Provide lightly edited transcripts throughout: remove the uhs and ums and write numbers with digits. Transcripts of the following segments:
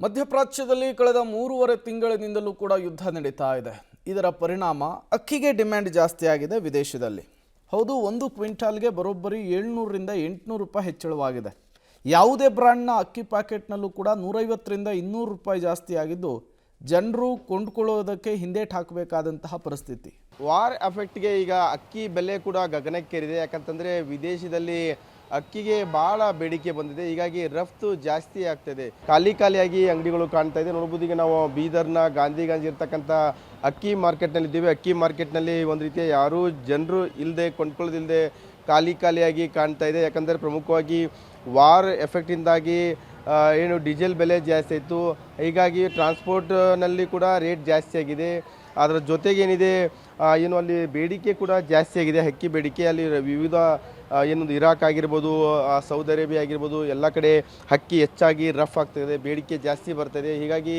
ಮಧ್ಯಪ್ರಾಚ್ಯದಲ್ಲಿ ಕಳೆದ 3.5 ತಿಂಗಳಿನಿಂದಲೂ ಕೂಡ ಯುದ್ಧ ನಡೀತಾ ಇದೆ. ಇದರ ಪರಿಣಾಮ ಅಕ್ಕಿಗೆ ಡಿಮ್ಯಾಂಡ್ ಜಾಸ್ತಿ ಆಗಿದೆ ವಿದೇಶದಲ್ಲಿ. ಹೌದು, ಒಂದು ಕ್ವಿಂಟಾಲ್ಗೆ ಬರೋಬ್ಬರಿ 700 ರಿಂದ 800 ರೂಪಾಯಿ ಹೆಚ್ಚಳವಾಗಿದೆ. ಯಾವುದೇ ಬ್ರ್ಯಾಂಡ್ನ ಅಕ್ಕಿ ಪ್ಯಾಕೆಟ್ನಲ್ಲೂ ಕೂಡ 150 ರಿಂದ 200 ರೂಪಾಯಿ ಜಾಸ್ತಿ ಆಗಿದ್ದು ಜನರು ಕೊಂಡುಕೊಳ್ಳೋದಕ್ಕೆ ಹಿಂದೇಟು ಹಾಕಬೇಕಾದಂತಹ ಪರಿಸ್ಥಿತಿ. ವಾರ್ ಎಫೆಕ್ಟ್ಗೆ ಈಗ ಅಕ್ಕಿ ಬೆಲೆ ಕೂಡ ಗಗನಕ್ಕೇರಿದೆ. ಯಾಕಂತಂದರೆ ವಿದೇಶದಲ್ಲಿ ಅಕ್ಕಿಗೆ ಭಾಳ ಬೇಡಿಕೆ ಬಂದಿದೆ. ಹೀಗಾಗಿ ರಫ್ತು ಜಾಸ್ತಿ ಆಗ್ತಾಯಿದೆ. ಖಾಲಿಯಾಗಿ ಅಂಗಡಿಗಳು ಕಾಣ್ತಾ ಇದೆ. ನೋಡ್ಬೋದು, ಈಗ ನಾವು ಬೀದರ್ನ ಗಾಂಧಿಗಂಜ್ ಇರ್ತಕ್ಕಂಥ ಅಕ್ಕಿ ಮಾರ್ಕೆಟ್ನಲ್ಲಿ ಇದ್ದೀವಿ. ಅಕ್ಕಿ ಮಾರ್ಕೆಟ್ನಲ್ಲಿ ಒಂದು ರೀತಿಯ ಯಾರೂ ಜನರು ಇಲ್ಲದೆ, ಕೊಂಡ್ಕೊಳ್ಳೋದಿಲ್ಲದೆ ಖಾಲಿಯಾಗಿ ಕಾಣ್ತಾ ಇದೆ. ಯಾಕಂದರೆ ಪ್ರಮುಖವಾಗಿ ವಾರ್ ಎಫೆಕ್ಟಿಂದಾಗಿ ಏನು ಡೀಸೆಲ್ ಬೆಲೆ ಜಾಸ್ತಿ ಆಯಿತು. ಹೀಗಾಗಿ ಟ್ರಾನ್ಸ್ಪೋರ್ಟ್ನಲ್ಲಿ ಕೂಡ ರೇಟ್ ಜಾಸ್ತಿ ಆಗಿದೆ. ಅದರ ಜೊತೆಗೇನಿದೆ, ಏನು ಅಲ್ಲಿ ಬೇಡಿಕೆ ಕೂಡ ಜಾಸ್ತಿ ಆಗಿದೆ. ಅಕ್ಕಿ ಬೇಡಿಕೆ ಅಲ್ಲಿ ವಿವಿಧ ಏನೊಂದು ಇರಾಕ್ ಆಗಿರ್ಬೋದು, ಸೌದಿ ಅರೇಬಿಯಾ ಆಗಿರ್ಬೋದು, ಎಲ್ಲ ಕಡೆ ಅಕ್ಕಿ ಹೆಚ್ಚಾಗಿ ರಫ್ ಆಗ್ತಾಯಿದೆ, ಬೇಡಿಕೆ ಜಾಸ್ತಿ ಬರ್ತಾಯಿದೆ. ಹೀಗಾಗಿ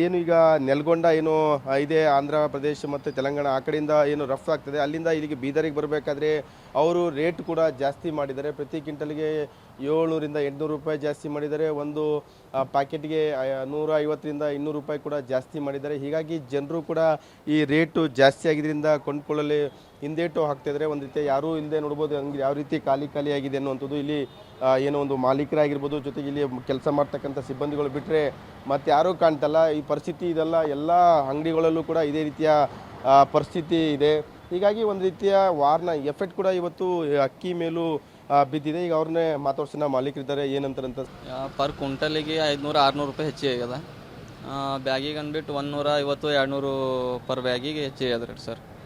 ಏನು ಈಗ ನೆಲಗೊಂಡ ಏನು ಇದೆ ಆಂಧ್ರ ಪ್ರದೇಶ ಮತ್ತು ತೆಲಂಗಾಣ, ಆ ಕಡೆಯಿಂದ ಏನು ರಫ್ ಆಗ್ತದೆ, ಅಲ್ಲಿಂದ ಇಲ್ಲಿಗೆ ಬೀದರಿಗೆ ಬರಬೇಕಾದ್ರೆ ಅವರು ರೇಟ್ ಕೂಡ ಜಾಸ್ತಿ ಮಾಡಿದ್ದಾರೆ. ಪ್ರತಿ ಕ್ವಿಂಟಲ್ಗೆ 700 ರಿಂದ 800 ರೂಪಾಯಿ ಜಾಸ್ತಿ ಮಾಡಿದ್ದಾರೆ. ಒಂದು ಪ್ಯಾಕೆಟ್ಗೆ 150 ರಿಂದ 200 ರೂಪಾಯಿ ಕೂಡ ಜಾಸ್ತಿ ಮಾಡಿದ್ದಾರೆ. ಹೀಗಾಗಿ ಜನರು ಕೂಡ ಈ ರೇಟು ಜಾಸ್ತಿ ಆಗಿದ್ದರಿಂದ ಕೊಂಡ್ಕೊಳ್ಳಲು ಹಿಂದೇಟು ಹಾಕ್ತಿದ್ದಾರೆ. ಒಂದು ರೀತಿ ಯಾರೂ ಇಲ್ಲದೆ ನೋಡ್ಬೋದು ಹಂಗೆ ಯಾವ ರೀತಿ ಖಾಲಿಯಾಗಿದೆ ಅನ್ನುವಂಥದ್ದು. ಇಲ್ಲಿ ಏನೋ ಒಂದು ಮಾಲೀಕರಾಗಿರ್ಬೋದು, ಜೊತೆಗೆ ಇಲ್ಲಿ ಕೆಲಸ ಮಾಡ್ತಕ್ಕಂಥ ಸಿಬ್ಬಂದಿಗಳು ಬಿಟ್ಟರೆ ಮತ್ತು ಯಾರೂ ಕಾಣ್ತಲ್ಲ. ಈ ಪರಿಸ್ಥಿತಿ ಇದೆಲ್ಲ ಎಲ್ಲ ಅಂಗಡಿಗಳಲ್ಲೂ ಕೂಡ ಇದೇ ರೀತಿಯ ಪರಿಸ್ಥಿತಿ ಇದೆ. ಹೀಗಾಗಿ ಒಂದು ರೀತಿಯ ವಾರ್ನ ಎಫೆಕ್ಟ್ ಕೂಡ ಇವತ್ತು ಅಕ್ಕಿ ಮೇಲೂ ಬಿದ್ದಿದೆ. ಈಗ ಅವ್ರನ್ನೇ ಮಾತಾಡ್ಸೋಣ, ಮಾಲೀಕರಿದ್ದಾರೆ, ಏನಂತಾರಂತ. ಪರ್ ಕ್ವಿಂಟಲಿಗೆ 500-600 ರೂಪಾಯಿ ಹೆಚ್ಚಿಗೆ ಆಗ್ಯದ. ಬ್ಯಾಗಿಗೆ ಅಂದ್ಬಿಟ್ಟು 150-200 ಪರ್ ಬ್ಯಾಗಿಗೆ ಹೆಚ್ಚಿಗೆ ಅದ ರೇಟ್ ಸರ್.